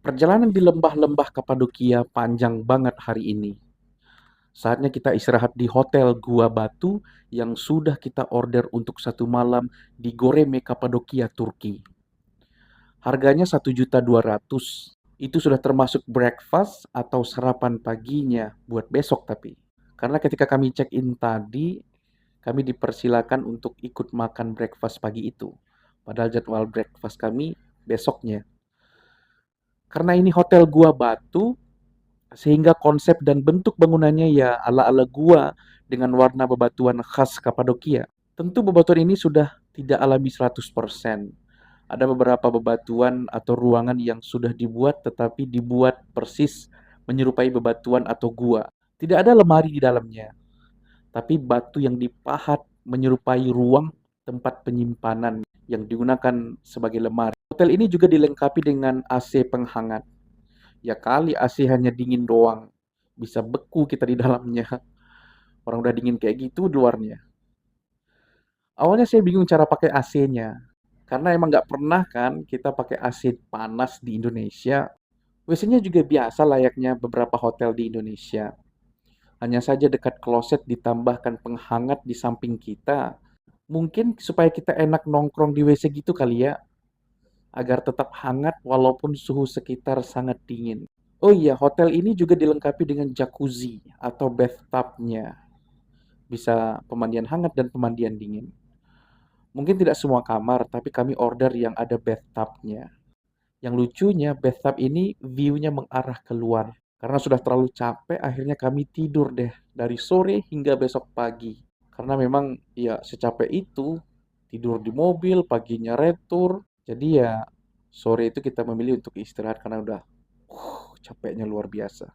Perjalanan di lembah-lembah Kapadokia panjang banget hari ini. Saatnya kita istirahat di Hotel Gua Batu yang sudah kita order untuk 1 malam di Goreme, Kapadokia, Turki. Harganya 1.200.000. Itu sudah termasuk breakfast atau sarapan paginya buat besok tapi. Karena ketika kami check-in tadi, kami dipersilakan untuk ikut makan breakfast pagi itu. Padahal jadwal breakfast kami besoknya. Karena ini Hotel Gua Batu, sehingga konsep dan bentuk bangunannya ya ala-ala gua dengan warna bebatuan khas Kapadokia. Tentu bebatuan ini sudah tidak alami 100%. Ada beberapa bebatuan atau ruangan yang sudah dibuat tetapi dibuat persis menyerupai bebatuan atau gua. Tidak ada lemari di dalamnya, tapi batu yang dipahat menyerupai ruang tempat penyimpanan yang digunakan sebagai lemari. Hotel ini juga dilengkapi dengan AC penghangat. Ya kali AC hanya dingin doang. Bisa beku kita di dalamnya. Orang udah dingin kayak gitu di luarnya. Awalnya saya bingung cara pakai AC-nya. Karena emang nggak pernah kan kita pakai AC panas di Indonesia. WC-nya juga biasa layaknya beberapa hotel di Indonesia. Hanya saja dekat kloset ditambahkan penghangat di samping kita. Mungkin supaya kita enak nongkrong di WC gitu kali ya. Agar tetap hangat walaupun suhu sekitar sangat dingin. Oh iya, hotel ini juga dilengkapi dengan jacuzzi atau bathtub-nya. Bisa pemandian hangat dan pemandian dingin. Mungkin tidak semua kamar, tapi kami order yang ada bathtub-nya. Yang lucunya, bathtub ini view-nya mengarah keluar. Karena sudah terlalu capek, akhirnya kami tidur deh dari sore hingga besok pagi. Karena memang ya secapek itu, tidur di mobil, paginya retur. Jadi ya sore itu kita memilih untuk istirahat karena udah capeknya luar biasa.